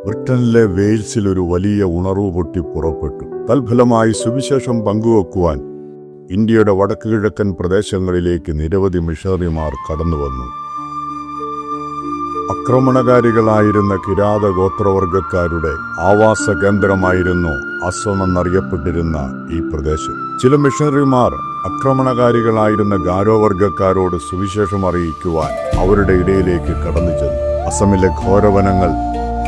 ബ്രിട്ടനിലെ വെയിൽസിൽ ഒരു വലിയ ഉണർവ് പൊട്ടി പുറപ്പെട്ടു. തൽഫലമായി സുവിശേഷം പങ്കുവെക്കുവാൻ ഇന്ത്യയുടെ വടക്ക് കിഴക്കൻ പ്രദേശങ്ങളിലേക്ക് നിരവധി മിഷണറിമാർ കടന്നുവന്നു. ആക്രമണകാരികളായിരുന്ന കിരാത ഗോത്രവർഗക്കാരുടെ ആവാസ കേന്ദ്രമായിരുന്നു അസം എന്നറിയപ്പെട്ടിരുന്ന ഈ പ്രദേശം. ചില മിഷണറിമാർ ആക്രമണകാരികളായിരുന്ന ഗാരോ വർഗക്കാരോട് സുവിശേഷം അറിയിക്കുവാൻ അവരുടെ ഇടയിലേക്ക് കടന്നു ചെന്നു. അസമിലെ ഘോരവനങ്ങൾ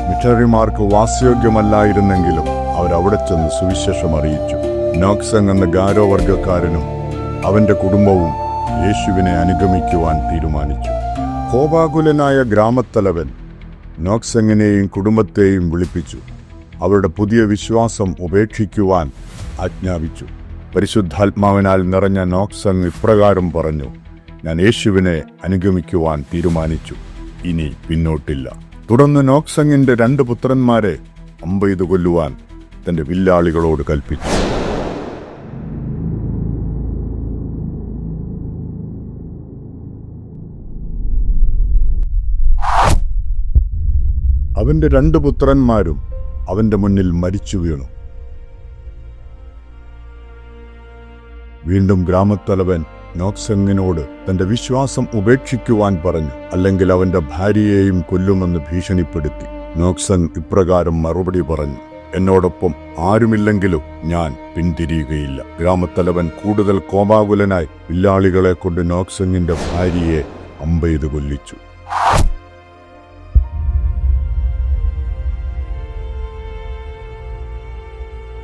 മിഷണറിമാർക്ക് വാസയോഗ്യമല്ലായിരുന്നെങ്കിലും അവരവിടെ ചെന്ന് സുവിശേഷം അറിയിച്ചു. നോക്സങ് എന്ന ഗാരോ വർഗക്കാരനും അവന്റെ കുടുംബവും യേശുവിനെ അനുഗമിക്കുവാൻ തീരുമാനിച്ചു. കോപാകുലനായ ഗ്രാമത്തലവൻ നോക്സങ്ങിനെയും കുടുംബത്തെയും വിളിപ്പിച്ചു. അവരുടെ പുതിയ വിശ്വാസം ഉപേക്ഷിക്കുവാൻ ആജ്ഞാപിച്ചു. പരിശുദ്ധാത്മാവിനാൽ നിറഞ്ഞ നോക്സങ് ഇപ്രകാരം പറഞ്ഞു: ഞാൻ യേശുവിനെ അനുഗമിക്കുവാൻ തീരുമാനിച്ചു, ഇനി പിന്നോട്ടില്ല. തുടർന്ന് നോക്സങ്ങിന്റെ 2 പുത്രന്മാരെ അമ്പെയ്തു കൊല്ലുവാൻ തന്റെ വില്ലാളികളോട് കൽപ്പിച്ചു. അവന്റെ 2 പുത്രന്മാരും അവന്റെ മുന്നിൽ മരിച്ചു വീണു. വീണ്ടും ഗ്രാമത്തലവൻ നോക്സങ്ങിനോട് തന്റെ വിശ്വാസം ഉപേക്ഷിക്കുവാൻ പറഞ്ഞു, അല്ലെങ്കിൽ അവന്റെ ഭാര്യയെയും കൊല്ലുമെന്ന് ഭീഷണിപ്പെടുത്തി. നോക്സങ് ഇപ്രകാരം മറുപടി പറഞ്ഞു: എന്നോടൊപ്പം ആരുമില്ലെങ്കിലും ഞാൻ പിന്തിരിയുകയില്ല. ഗ്രാമത്തലവൻ കൂടുതൽ കോപാകുലനായി വില്ലാളികളെ കൊണ്ട് നോക്സങ്ങിന്റെ ഭാര്യയെ അമ്പെയ്തു കൊല്ലിച്ചു.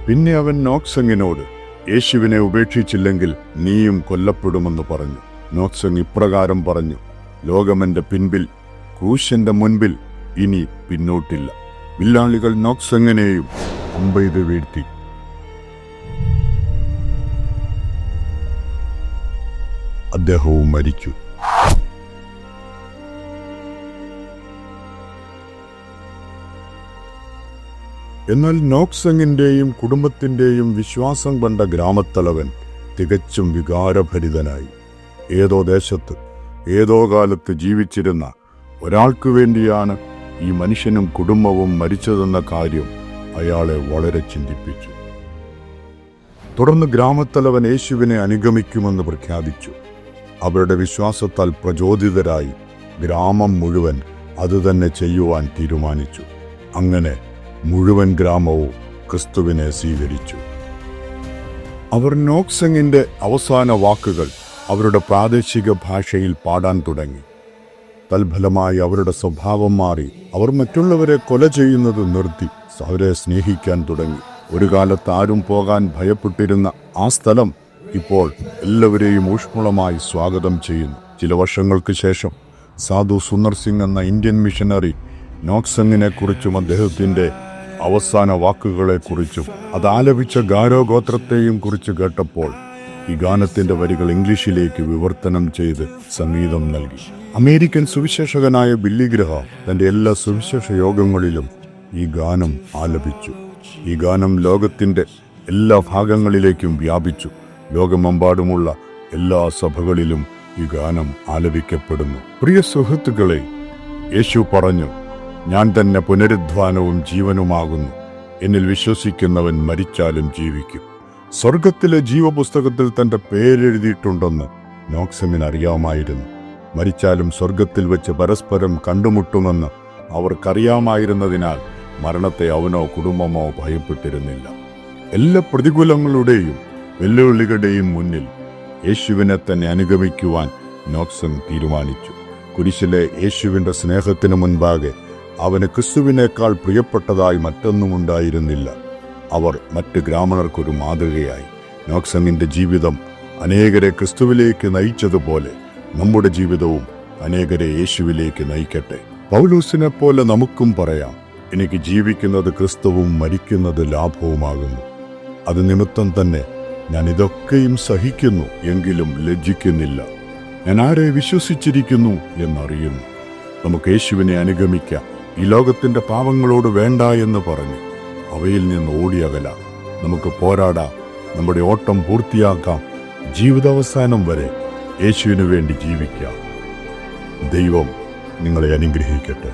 പിന്നെ അവൻ നോക്സങ്ങിനോട് യേശുവിനെ ഉപേക്ഷിച്ചില്ലെങ്കിൽ നീയും കൊല്ലപ്പെടുമെന്ന് പറഞ്ഞു. നോക്സങ് ഇപ്രകാരം പറഞ്ഞു: ലോകമെന്റെ പിൻപിൽ, ക്രൂശന്റെ മുൻപിൽ ഇനി പിന്നോട്ടില്ല. വില്ലാളികൾ നോക്സങ്ങിനെയും അമ്പെയ്ത് വീഴ്ത്തി. അദ്ദേഹവും മരിച്ചു. എന്നാൽ നോക്സങ്ങിന്റെയും കുടുംബത്തിന്റെയും വിശ്വാസം കണ്ട ഗ്രാമത്തലവൻ തികച്ചും വികാരഭരിതനായി. ഏതോ ദേശത്ത് ഏതോ കാലത്ത് ജീവിച്ചിരുന്ന ഒരാൾക്കു വേണ്ടിയാണ് ഈ മനുഷ്യനും കുടുംബവും മരിച്ചതെന്ന കാര്യം അയാളെ വളരെ ചിന്തിപ്പിച്ചു. തുടർന്ന് ഗ്രാമത്തലവൻ യേശുവിനെ അനുഗമിക്കുമെന്ന് പ്രഖ്യാപിച്ചു. അവരുടെ വിശ്വാസത്താൽ പ്രചോദിതരായി ഗ്രാമം മുഴുവൻ അതുതന്നെ ചെയ്യുവാൻ തീരുമാനിച്ചു. അങ്ങനെ മുഴുവൻ ഗ്രാമവും ക്രിസ്തുവിനെ സ്വീകരിച്ചു. അവർ നോക്സങ്ങിന്റെ അവസാന വാക്കുകൾ അവരുടെ പ്രാദേശിക ഭാഷയിൽ പാടാൻ തുടങ്ങി. തൽഫലമായി അവരുടെ സ്വഭാവം മാറി. അവർ മറ്റുള്ളവരെ കൊല ചെയ്യുന്നത് നിർത്തി അവരെ സ്നേഹിക്കാൻ തുടങ്ങി. ഒരു കാലത്ത് ആരും പോകാൻ ഭയപ്പെട്ടിരുന്ന ആ സ്ഥലം ഇപ്പോൾ എല്ലാവരെയും ഊഷ്മളമായി സ്വാഗതം ചെയ്യുന്നു. ചില വർഷങ്ങൾക്ക് ശേഷം സാധു സുന്ദർ സിംഗ് എന്ന ഇന്ത്യൻ മിഷനറി നോക്സങ്ങിനെ കുറിച്ചും അദ്ദേഹത്തിന്റെ അവസാന വാക്കുകളെക്കുറിച്ചും അത് ആലപിച്ച ഗാരോ ഗോത്രത്തെയും കുറിച്ച് കേട്ടപ്പോൾ ഈ ഗാനത്തിന്റെ വരികൾ ഇംഗ്ലീഷിലേക്ക് വിവർത്തനം ചെയ്ത് സംഗീതം നൽകി. അമേരിക്കൻ സുവിശേഷകനായ ബില്ലി ഗ്രഹാം തന്റെ എല്ലാ സുവിശേഷ യോഗങ്ങളിലും ഈ ഗാനം ആലപിച്ചു. ഈ ഗാനം ലോകത്തിന്റെ എല്ലാ ഭാഗങ്ങളിലേക്കും വ്യാപിച്ചു. ലോകമെമ്പാടുമുള്ള എല്ലാ സഭകളിലും ഈ ഗാനം ആലപിക്കപ്പെടുന്നു. പ്രിയ സുഹൃത്തുക്കളെ, യേശു പറഞ്ഞു: ഞാൻ തന്നെ പുനരുദ്ധാനവും ജീവനുമാകുന്നു. എന്നിൽ വിശ്വസിക്കുന്നവൻ മരിച്ചാലും ജീവിക്കും. സ്വർഗത്തിലെ ജീവപുസ്തകത്തിൽ തന്റെ പേരെഴുതിയിട്ടുണ്ടെന്ന് നോക്സങ്ങിന് അറിയാമായിരുന്നു. മരിച്ചാലും സ്വർഗത്തിൽ വെച്ച് പരസ്പരം കണ്ടുമുട്ടുമെന്ന് അവർക്കറിയാമായിരുന്നതിനാൽ മരണത്തെ അവനോ കുടുംബമോ ഭയപ്പെട്ടിരുന്നില്ല. എല്ലാ പ്രതികൂലങ്ങളുടെയും വെല്ലുവിളികളുടെയും മുന്നിൽ യേശുവിനെ തന്നെ അനുഗമിക്കുവാൻ നോക്സങ് തീരുമാനിച്ചു. കുരിശിലെ യേശുവിന്റെ സ്നേഹത്തിന് മുൻപാകെ അവന് ക്രിസ്തുവിനേക്കാൾ പ്രിയപ്പെട്ടതായി മറ്റൊന്നും ഉണ്ടായിരുന്നില്ല. അവർ മറ്റ് ഗ്രാമീണർക്കൊരു മാതൃകയായി. നോക്സങ്ങിന്റെ ജീവിതം അനേകരെ ക്രിസ്തുവിലേക്ക് നയിച്ചതുപോലെ നമ്മുടെ ജീവിതവും അനേകരെ യേശുവിലേക്ക് നയിക്കട്ടെ. പൗലോസിനെ പോലെ നമുക്കും പറയാം: എനിക്ക് ജീവിക്കുന്നത് ക്രിസ്തുവും മരിക്കുന്നത് ലാഭവുമാകുന്നു. അത് നിമിത്തം തന്നെ ഞാൻ ഇതൊക്കെയും സഹിക്കുന്നു, എങ്കിലും ലജ്ജിക്കുന്നില്ല. ഞാൻ ആരെ വിശ്വസിച്ചിരിക്കുന്നു എന്നറിയുന്നു. നമുക്ക് യേശുവിനെ അനുഗമിക്കാം. ഈ ലോകത്തിന്റെ പാവങ്ങളോട് വേണ്ട എന്ന് പറഞ്ഞ് അവയിൽ നിന്ന് ഓടിയകലാം. നമുക്ക് പോരാടാം, നമ്മുടെ ഓട്ടം പൂർത്തിയാക്കാം, ജീവിതാവസാനം വരെ യേശുവിനു വേണ്ടി ജീവിക്കാം. ദൈവം നിങ്ങളെ അനുഗ്രഹിക്കട്ടെ.